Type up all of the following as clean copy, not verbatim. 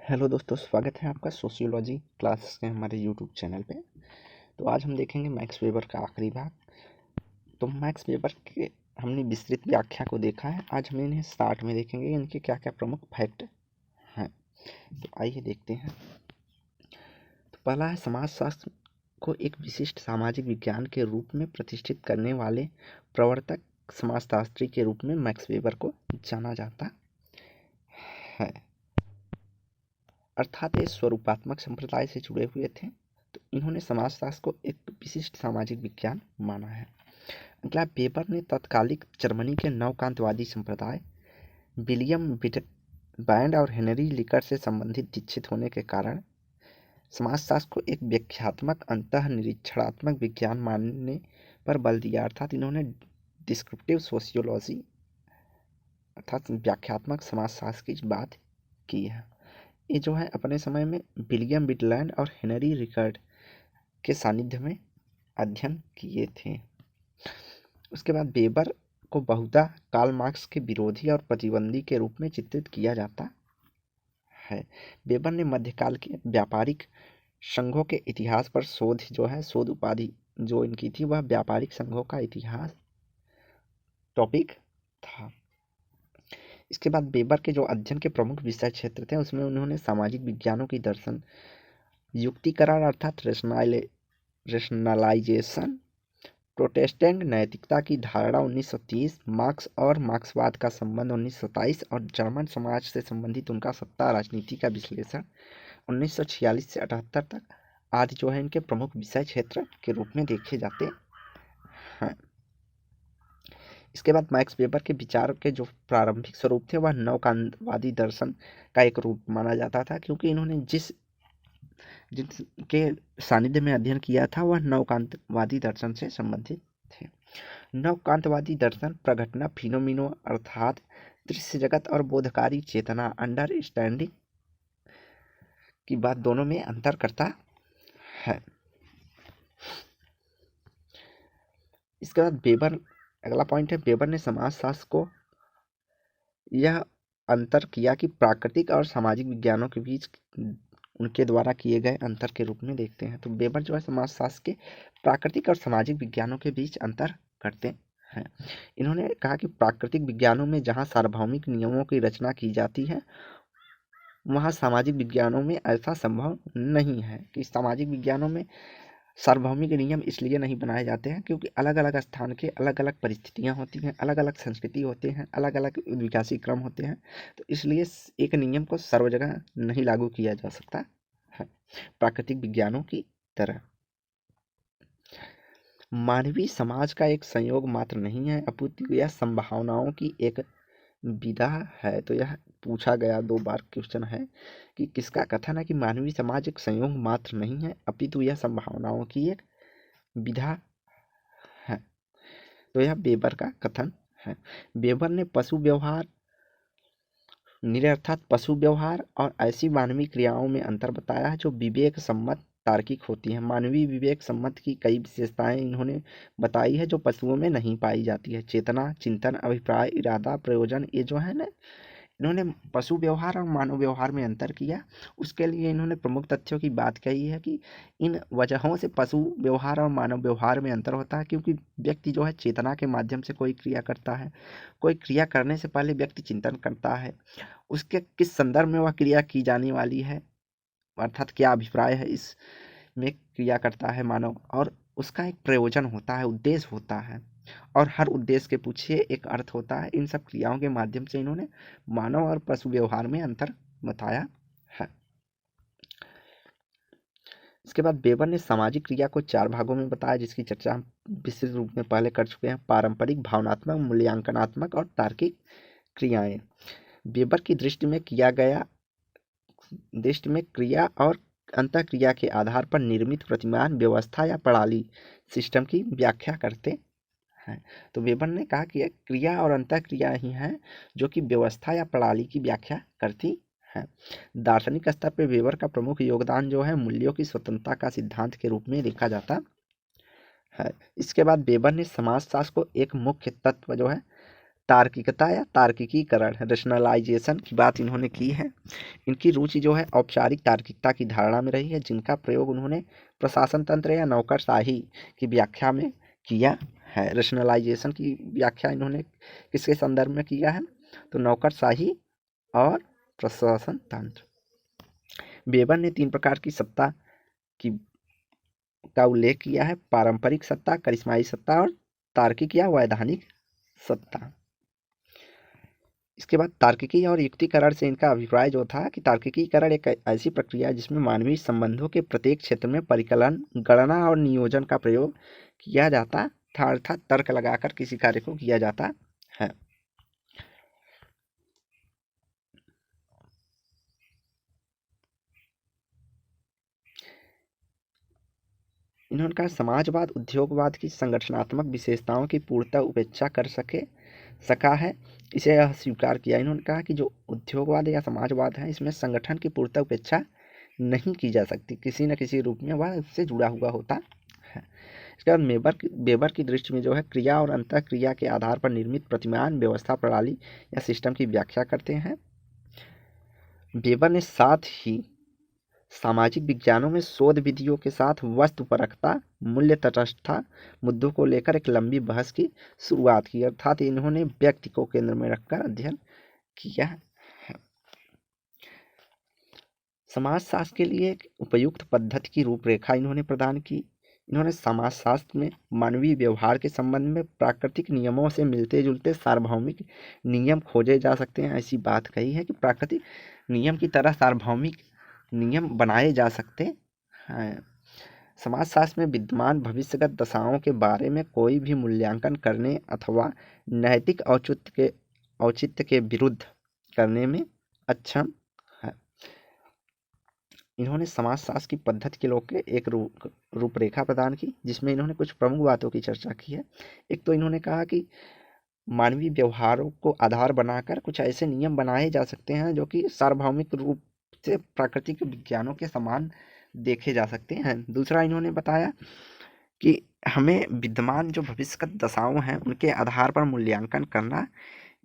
Hello दोस्तों, स्वागत है आपका सोशियोलॉजी क्लास के हमारे यूट्यूब चैनल पे। तो आज हम देखेंगे मैक्स वेबर का आखिरी भाग। तो मैक्स वेबर के हमने विस्तृत व्याख्या को देखा है। आज हम इन्हें स्टार्ट में देखेंगे, इनके क्या क्या प्रमुख फैक्ट हैं। तो आइए देखते हैं। तो पहला है, समाजशास्त्र को एक विशिष्ट सामाजिक विज्ञान के रूप में प्रतिष्ठित करने वाले प्रवर्तक समाजशास्त्री के रूप में मैक्स वेबर को जाना जाता है। अर्थात ये स्वरूपात्मक संप्रदाय से जुड़े हुए थे, तो इन्होंने समाजशास्त्र को एक विशिष्ट सामाजिक विज्ञान माना है। अगला, वेबर ने तत्कालिक जर्मनी के नवकांतवादी संप्रदाय विलियम बैंड और हेनरी लिकर से संबंधित दीक्षित होने के कारण समाजशास्त्र को एक व्याख्यात्मक अंतःनिरीक्षणात्मक विज्ञान मानने पर बल दिया। अर्थात इन्होंने डिस्क्रिप्टिव सोशियोलॉजी अर्थात व्याख्यात्मक समाजशास्त्र की बात की है। ये जो है अपने समय में विलियम बिटलैंड और हेनरी रिकर्ड के सानिध्य में अध्ययन किए थे। उसके बाद वेबर को बहुधा कार्ल मार्क्स के विरोधी और प्रतिद्वंदी के रूप में चित्रित किया जाता है। वेबर ने मध्यकाल के व्यापारिक संघों के इतिहास पर शोध उपाधि जो इनकी थी वह व्यापारिक संघों का इतिहास टॉपिक था। इसके बाद वेबर के जो अध्ययन के प्रमुख विषय क्षेत्र थे उसमें उन्होंने सामाजिक विज्ञानों की दर्शन, युक्तिकरण अर्थात रेशनलाइजेशन, प्रोटेस्टेंट नैतिकता की धारणा 1930, मार्क्स और मार्क्सवाद का संबंध 1927 और जर्मन समाज से संबंधित उनका सत्ता राजनीति का विश्लेषण 1946 से 78 तक आदि जो है इनके प्रमुख विषय क्षेत्र के रूप में देखे जाते हैं। इसके बाद मैक्स वेबर के विचार के जो प्रारंभिक स्वरूप थे वह नवकांतवादी दर्शन का एक रूप माना जाता था, क्योंकि इन्होंने जिनके सानिध्य में अध्ययन किया था वह नवकांतवादी दर्शन से संबंधित थे। नवकांतवादी दर्शन प्रघटना फिनोमिनो अर्थात दृश्य जगत और बोधकारी चेतना अंडरस्टैंडिंग की बात दोनों में अंतर करता है। इसके बाद वेबर, अगला पॉइंट है, वेबर ने समाजशास्त्र को यह अंतर किया कि प्राकृतिक और सामाजिक विज्ञानों के बीच उनके द्वारा किए गए अंतर के रूप में देखते हैं। तो वेबर जो है समाजशास्त्र के प्राकृतिक और सामाजिक विज्ञानों के बीच अंतर करते हैं। इन्होंने कहा कि प्राकृतिक विज्ञानों में जहाँ सार्वभौमिक नियमों की रचना की जाती है वहाँ सामाजिक विज्ञानों में ऐसा संभव नहीं है। कि सामाजिक विज्ञानों में सार्वभौमिक नियम इसलिए नहीं बनाए जाते हैं क्योंकि अलग अलग स्थान के अलग अलग परिस्थितियाँ होती हैं, अलग अलग संस्कृति होते हैं, अलग अलग विकासी क्रम होते हैं, तो इसलिए एक नियम को सर्व जगह नहीं लागू किया जा सकता है प्राकृतिक विज्ञानों की तरह। मानवीय समाज का एक संयोग मात्र नहीं है, अपितु यह संभावनाओं की एक विधा है। तो यह पूछा गया 2 बार क्वेश्चन है कि किसका कथन है कि मानवीय समाज एक संयोग मात्र नहीं है अपितु यह संभावनाओं की एक विधा है। तो यह वेबर का कथन है। वेबर ने पशु व्यवहार निरर्थक पशु व्यवहार और ऐसी मानवीय क्रियाओं में अंतर बताया है जो विवेक सम्मत तार्किक होती हैं। मानवीय विवेक सम्मत की कई विशेषताएं इन्होंने बताई है जो पशुओं में नहीं पाई जाती है। चेतना, चिंतन, अभिप्राय, इरादा, प्रयोजन, ये जो है ना, इन्होंने पशु व्यवहार और मानव व्यवहार में अंतर किया। उसके लिए इन्होंने प्रमुख तथ्यों की बात कही है कि इन वजहों से पशु व्यवहार और मानव व्यवहार में अंतर होता है, क्योंकि व्यक्ति जो है चेतना के माध्यम से कोई क्रिया करता है। कोई क्रिया करने से पहले व्यक्ति चिंतन करता है, उसके किस संदर्भ में वह क्रिया की जाने वाली है, अर्थात क्या अभिप्राय है इसमें क्रिया करता है मानव, और उसका एक प्रयोजन होता है, उद्देश्य होता है, और हर उद्देश्य के पीछे एक अर्थ होता है। इन सब क्रियाओं के माध्यम से इन्होंने मानव और पशु व्यवहार में अंतर बताया है। इसके बाद वेबर ने सामाजिक क्रिया को 4 भागों में बताया, जिसकी चर्चा हम विस्तृत रूप में पहले कर चुके हैं। पारंपरिक, भावनात्मक, मूल्यांकनात्मक और तार्किक क्रियाएं। वेबर की दृष्टि में क्रिया और अंतःक्रिया के आधार पर निर्मित प्रतिमान व्यवस्था या प्रणाली सिस्टम की व्याख्या करते हैं। तो वेबर ने कहा कि क्रिया और अंतःक्रिया ही हैं जो कि व्यवस्था या प्रणाली की व्याख्या करती हैं। दार्शनिक स्तर पर वेबर का प्रमुख योगदान जो है मूल्यों की स्वतंत्रता का सिद्धांत के रूप में देखा जाता है। इसके बाद वेबर ने समाजशास्त्र को एक मुख्य तत्व जो है तार्किकता या तार्किकीकरण रेशनलाइजेशन की बात इन्होंने की है। इनकी रुचि जो है औपचारिक तार्किकता की धारणा में रही है, जिनका प्रयोग उन्होंने प्रशासन तंत्र या नौकरशाही की व्याख्या में किया है। रेशनलाइजेशन की व्याख्या इन्होंने किसके संदर्भ में किया है? तो नौकरशाही और प्रशासन तंत्र। वेबर ने 3 प्रकार की सत्ता का उल्लेख किया है: पारंपरिक सत्ता, करिश्माई सत्ता और तार्किक या वैधानिक सत्ता। इसके बाद तार्किकी और युक्तिकरण से इनका अभिप्राय जो था कि तार्किकीकरण एक ऐसी प्रक्रिया है जिसमें मानवीय संबंधों के प्रत्येक क्षेत्र में परिकलन, गणना और नियोजन का प्रयोग किया जाता था, अर्थात तर्क लगाकर किसी कार्य को किया जाता है। इन्होंने कहा समाजवाद उद्योगवाद की संगठनात्मक विशेषताओं की पूर्णतः उपेक्षा कर सका है, इसे यह स्वीकार किया। इन्होंने कहा कि जो उद्योगवाद या समाजवाद है इसमें संगठन की पूर्णतः उपेक्षा नहीं की जा सकती, किसी न किसी रूप में वह इससे जुड़ा हुआ होता है। इसके बाद वेबर की दृष्टि में जो है क्रिया और अंतःक्रिया के आधार पर निर्मित प्रतिमान व्यवस्था, प्रणाली या सिस्टम की व्याख्या करते हैं। वेबर ने साथ ही सामाजिक विज्ञानों में शोध विधियों के साथ वस्तुपरकता, मूल्य तटस्थता मुद्दों को लेकर एक लंबी बहस की शुरुआत की, अर्थात इन्होंने व्यक्ति को केंद्र में रखकर अध्ययन किया है। समाजशास्त्र के लिए एक उपयुक्त पद्धति की रूपरेखा इन्होंने प्रदान की। इन्होंने समाजशास्त्र में मानवीय व्यवहार के संबंध में प्राकृतिक नियमों से मिलते जुलते सार्वभौमिक नियम खोजे जा सकते हैं, ऐसी बात कही है कि प्राकृतिक नियम की तरह सार्वभौमिक नियम बनाए जा सकते हैं। समाजशास्त्र में विद्यमान भविष्यगत दशाओं के बारे में कोई भी मूल्यांकन करने अथवा नैतिक औचित्य के विरुद्ध करने में अक्षम है। इन्होंने समाजशास्त्र की पद्धति के लोग के एक रूपरेखा प्रदान की, जिसमें इन्होंने कुछ प्रमुख बातों की चर्चा की है। एक तो इन्होंने कहा कि मानवीय व्यवहारों को आधार बनाकर कुछ ऐसे नियम बनाए जा सकते हैं जो कि सार्वभौमिक रूप से प्राकृतिक विज्ञानों के समान देखे जा सकते हैं। दूसरा इन्होंने बताया कि हमें विद्यमान जो भविष्यगत दशाओं हैं उनके आधार पर मूल्यांकन करना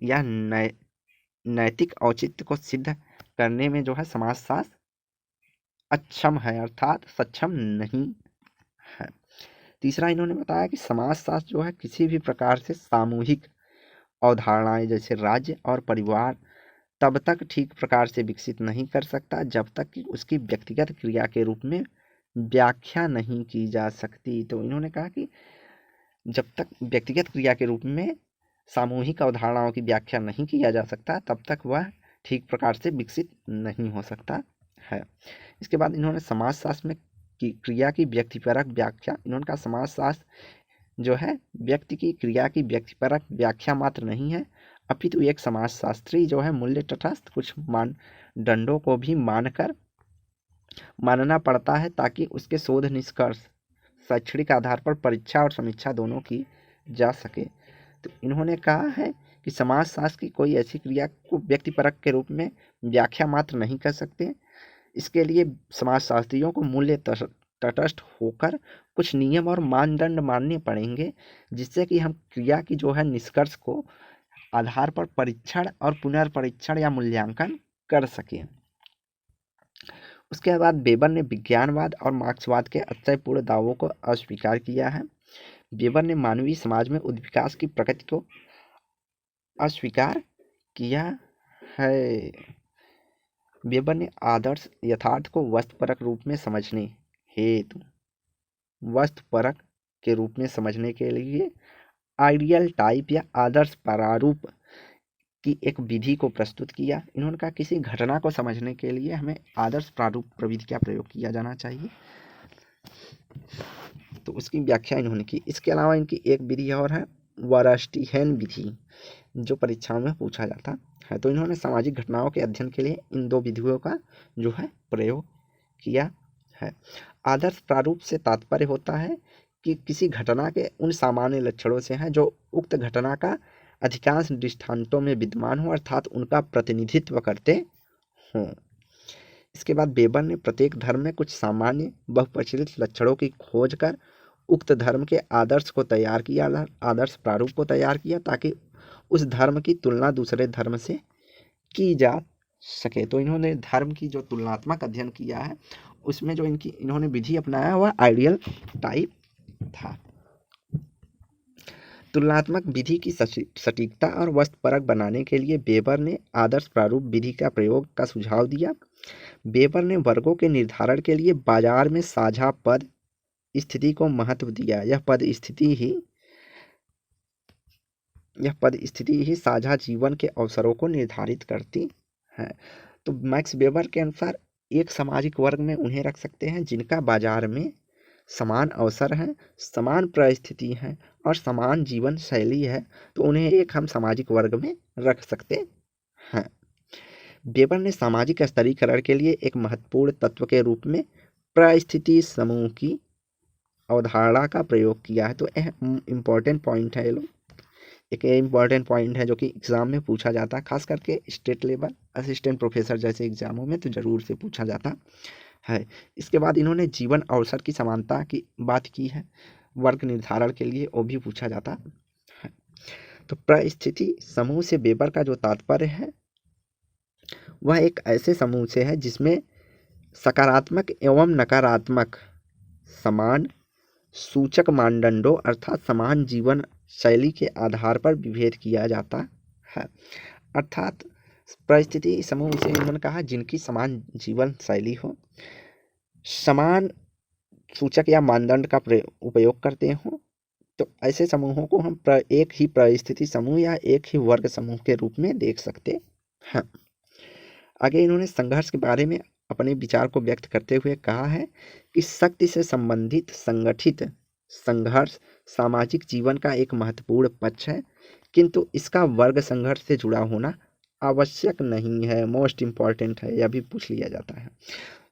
या नैतिक औचित्य को सिद्ध करने में जो है समाजशास्त्र अक्षम है, अर्थात सक्षम नहीं है। तीसरा इन्होंने बताया कि समाजशास्त्र जो है किसी भी प्रकार से सामूहिक अवधारणाएं जैसे राज्य और परिवार तब तक ठीक प्रकार से विकसित नहीं कर सकता जब तक कि उसकी व्यक्तिगत क्रिया के रूप में व्याख्या नहीं की जा सकती। तो इन्होंने कहा कि जब तक व्यक्तिगत क्रिया के रूप में सामूहिक अवधारणाओं की व्याख्या नहीं किया जा सकता तब तक वह ठीक प्रकार से विकसित नहीं हो सकता है। इसके बाद इन्होंने समाजशास्त्र में की क्रिया की व्यक्तिपरक व्याख्या, इन्होंने कहा समाजशास्त्र जो है व्यक्ति की क्रिया की व्यक्तिपरक व्याख्या मात्र नहीं है, अपितु एक समाजशास्त्री जो है मूल्य तटस्थ कुछ मानदंडों को भी मानना पड़ता है ताकि उसके शोध निष्कर्ष शैक्षणिक आधार पर परीक्षा और समीक्षा दोनों की जा सके। तो इन्होंने कहा है कि समाजशास्त्र की कोई ऐसी क्रिया को व्यक्तिपरक के रूप में व्याख्या मात्र नहीं कर सकते, इसके लिए समाजशास्त्रियों को मूल्य तटस्थ होकर कुछ नियम और मानदंड मानने पड़ेंगे, जिससे कि हम क्रिया की जो है निष्कर्ष को आधार पर परीक्षण और पुनर्परीक्षण या मूल्यांकन कर सकें। उसके बाद वेबर ने विज्ञानवाद और मार्क्सवाद के अतिशयपूर्ण दावों को अस्वीकार किया है। वेबर ने मानवीय समाज में उद्विकास की प्रकृति को अस्वीकार किया है। वेबर ने आदर्श यथार्थ को वस्तुपरक रूप में समझने हेतु वस्तुपरक के रूप में समझने के लिए आइडियल टाइप या आदर्श प्रारूप की एक विधि को प्रस्तुत किया। इन्होंने कहा किसी घटना को समझने के लिए हमें आदर्श प्रारूप प्रविधि का प्रयोग किया जाना चाहिए, तो उसकी व्याख्या इन्होंने की। इसके अलावा इनकी एक विधि और है वरस्टीहेन विधि, जो परीक्षाओं में पूछा जाता है। तो इन्होंने सामाजिक घटनाओं के अध्ययन के लिए इन 2 विधियों का जो है प्रयोग किया है। आदर्श प्रारूप से तात्पर्य होता है कि किसी घटना के उन सामान्य लक्षणों से हैं जो उक्त घटना का अधिकांश दृष्टांतों में विद्यमान हो, अर्थात उनका प्रतिनिधित्व करते हों। इसके बाद वेबर ने प्रत्येक धर्म में कुछ सामान्य बहुप्रचलित लक्षणों की खोज कर उक्त धर्म के आदर्श को तैयार किया, आदर्श प्रारूप को तैयार किया, ताकि उस धर्म की तुलना दूसरे धर्म से की जा सके। तो इन्होंने धर्म की जो तुलनात्मक अध्ययन किया है उसमें जो इन्होंने विधि अपनाया वह आइडियल टाइप था। तुलनात्मक विधि की सटीकता और वस्तुपरक बनाने के लिए वेबर ने आदर्श प्रारूप विधि का प्रयोग का सुझाव दिया। वेबर ने वर्गों के निर्धारण के लिए बाजार में साझा पद स्थिति को महत्व दिया। यह पद स्थिति ही साझा जीवन के अवसरों को निर्धारित करती है। तो मैक्स वेबर के अनुसार एक सामाजिक वर्ग में उन्हें रख सकते हैं जिनका बाजार में समान अवसर हैं, समान परिस्थिति हैं और समान जीवन शैली है, तो उन्हें एक हम सामाजिक वर्ग में रख सकते हैं। वेबर ने सामाजिक स्तरीकरण के लिए एक महत्वपूर्ण तत्व के रूप में परिस्थिति समूह की अवधारणा का प्रयोग किया है। तो यह इम्पोर्टेंट पॉइंट है, ये लोग एक इम्पॉर्टेंट पॉइंट है जो कि एग्ज़ाम में पूछा जाता है, खास करके स्टेट लेवल असिस्टेंट प्रोफेसर जैसे एग्जामों में तो ज़रूर से पूछा जाता है। इसके बाद इन्होंने जीवन अवसर की समानता की बात की है, वर्ग निर्धारण के लिए वो भी पूछा जाता है। तो परिस्थिति समूह से वेबर का जो तात्पर्य है वह एक ऐसे समूह से है जिसमें सकारात्मक एवं नकारात्मक समान सूचक मानदंडों अर्थात समान जीवन शैली के आधार पर विभेद किया जाता है। अर्थात परिस्थिति समूह से इन्होंने कहा जिनकी समान जीवन शैली हो, समान सूचक या मानदंड का उपयोग करते हों, तो ऐसे समूहों को हम एक ही परिस्थिति समूह या एक ही वर्ग समूह के रूप में देख सकते हैं। आगे इन्होंने संघर्ष के बारे में अपने विचार को व्यक्त करते हुए कहा है कि शक्ति से संबंधित संगठित संघर्ष सामाजिक जीवन का एक महत्वपूर्ण पक्ष है, किंतु इसका वर्ग संघर्ष से जुड़ा होना आवश्यक नहीं है। मोस्ट इम्पॉर्टेंट है, यह भी पूछ लिया जाता है।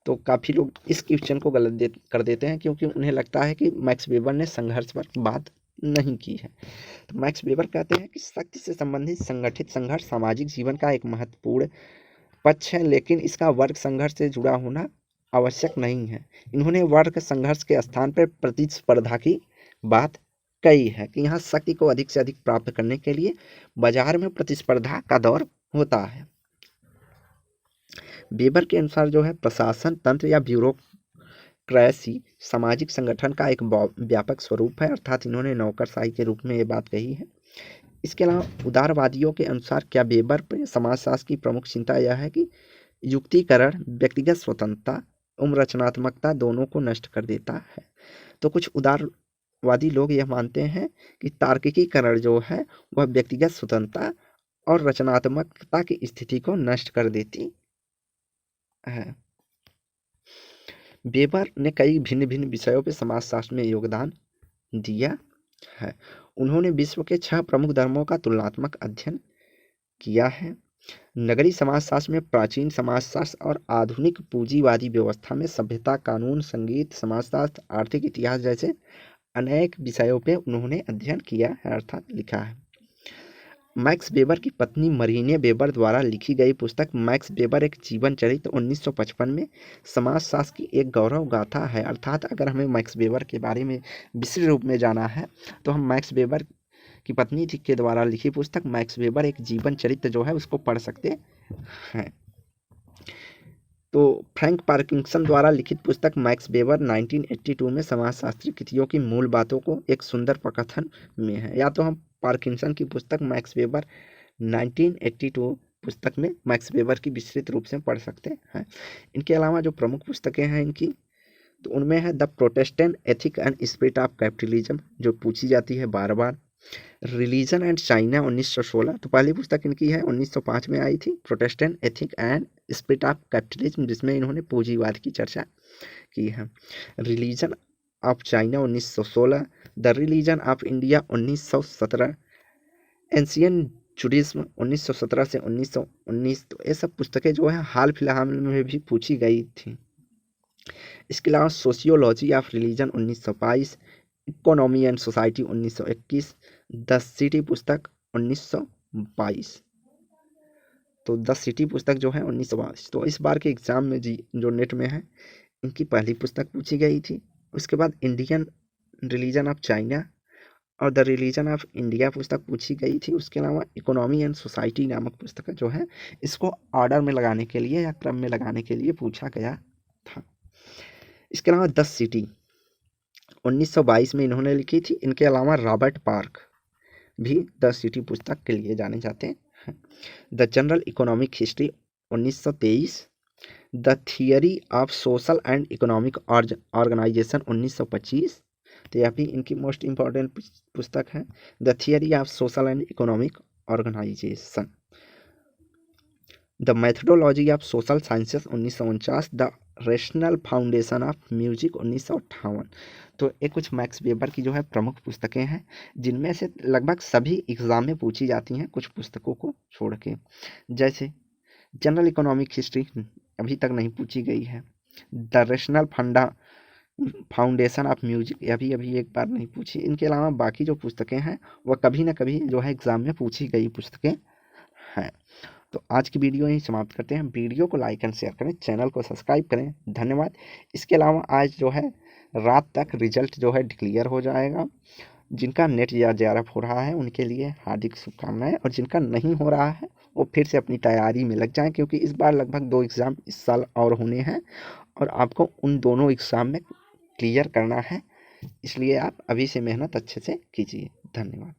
तो काफ़ी लोग इस क्वेश्चन को गलत कर देते हैं क्योंकि उन्हें लगता है कि मैक्स वेबर ने संघर्ष पर बात नहीं की है। तो मैक्स वेबर कहते हैं कि शक्ति से संबंधित संगठित संघर्ष सामाजिक जीवन का एक महत्वपूर्ण पक्ष है, लेकिन इसका वर्ग संघर्ष से जुड़ा होना आवश्यक नहीं है। इन्होंने वर्ग संघर्ष के स्थान पर प्रतिस्पर्धा की बात कही है कि यहाँ शक्ति को अधिक से अधिक प्राप्त करने के लिए बाजार में प्रतिस्पर्धा का दौर होता है। वेबर के अनुसार जो है प्रशासन तंत्र या ब्यूरोक्रेसी सामाजिक संगठन का एक व्यापक स्वरूप है, अर्थात इन्होंने नौकरशाही के रूप में ये बात कही है। इसके अलावा उदारवादियों के अनुसार क्या वेबर पर समाजशास्त्र की प्रमुख चिंता यह है कि युक्तिकरण व्यक्तिगत स्वतंत्रता एवं रचनात्मकता दोनों को नष्ट कर देता है। तो कुछ उदारवादी लोग यह मानते हैं कि तार्किकीकरण जो है वह व्यक्तिगत स्वतंत्रता और रचनात्मकता की स्थिति को नष्ट कर देती है। वेबर ने कई भिन्न भिन्न विषयों पर समाजशास्त्र में योगदान दिया है। उन्होंने विश्व के 6 प्रमुख धर्मों का तुलनात्मक अध्ययन किया है। नगरीय समाजशास्त्र में प्राचीन समाजशास्त्र और आधुनिक पूंजीवादी व्यवस्था में सभ्यता, कानून, संगीत, समाजशास्त्र, आर्थिक इतिहास जैसे अनेक विषयों पे उन्होंने अध्ययन किया है अर्थात लिखा है। मैक्स वेबर की पत्नी मरीने वेबर द्वारा लिखी गई पुस्तक मैक्स वेबर एक जीवन चरित्र 1955 में समाजशास्त्र की एक गौरव गाथा है। अर्थात अगर हमें मैक्स वेबर के बारे में विस्तृत रूप में जाना है तो हम मैक्स वेबर की पत्नी थी के द्वारा लिखी पुस्तक मैक्स वेबर एक जीवन चरित्र जो है उसको पढ़ सकते हैं। तो फ्रैंक पार्किंसन द्वारा लिखित पुस्तक मैक्स वेबर 1982 में समाजशास्त्री कृतियों की मूल बातों को एक सुंदर प्रकथन में है। या तो हम पार्किंसन की पुस्तक मैक्स वेबर 1982 पुस्तक में मैक्स वेबर की विस्तृत रूप से पढ़ सकते हैं। इनके अलावा जो प्रमुख पुस्तकें हैं इनकी, तो उनमें है the Protestant ethic and spirit of capitalism जो पूछी जाती है बार बार, रिलीजन एंड चाइना 1916, तो पहली पुस्तक इनकी है 1905 में आई थी, Protestant ethic and spirit of capitalism, जिसमें इन्होंने पूंजीवाद की चर्चा की है। Religion of China 1916, the religion of India 1917, ancient Judaism 1917 से 1919, तो ये सब पुस्तकें जो है हाल फिलहाल में भी पूछी गई थी। इसके अलावा sociology of religion 1922, economy and society 1921, the city पुस्तक 1922, तो द सिटी पुस्तक जो है 1922। तो इस बार के एग्जाम में जी जो नेट में है इनकी पहली पुस्तक पूछी गई थी। उसके बाद इंडियन रिलीजन ऑफ चाइना और द रिलीजन ऑफ इंडिया पुस्तक पूछी गई थी। उसके अलावा इकोनॉमी एंड सोसाइटी नामक पुस्तक जो है इसको ऑर्डर में लगाने के लिए या क्रम में लगाने के लिए पूछा गया था। इसके अलावा 10 सिटी 1922 में इन्होंने लिखी थी। इनके अलावा रॉबर्ट पार्क भी 10 सिटी पुस्तक के लिए जाने जाते हैं। The general economic history 1923, the theory of social and economic organisation 1925, तो यह भी इनकी मोस्ट इम्पॉर्टेंट पुस्तक है। The theory of social and economic organisation, the methodology of social sciences 1949, the rational foundation of music 1958। तो ये कुछ मैक्स वेबर की जो है प्रमुख पुस्तकें हैं जिनमें से लगभग सभी एग्जाम में पूछी जाती हैं, कुछ पुस्तकों को छोड़ के। जैसे जनरल इकोनॉमिक हिस्ट्री अभी तक नहीं पूछी गई है। The rational foundation of music अभी एक बार नहीं पूछी। इनके अलावा बाकी जो पुस्तकें हैं वह कभी ना कभी जो है एग्जाम में पूछी गई पुस्तकें हैं। तो आज की वीडियो यहीं समाप्त करते हैं। वीडियो को लाइक एंड शेयर करें, चैनल को सब्सक्राइब करें। धन्यवाद। इसके अलावा आज जो है रात तक रिजल्ट जो है डिक्लेयर हो जाएगा। जिनका नेट या JRF हो रहा है उनके लिए हार्दिक शुभकामनाएं, और जिनका नहीं हो रहा है वो फिर से अपनी तैयारी में लग जाएं, क्योंकि इस बार लगभग 2 एग्ज़ाम इस साल और होने हैं और आपको उन दोनों एग्ज़ाम में क्लियर करना है। इसलिए आप अभी से मेहनत अच्छे से कीजिए। धन्यवाद।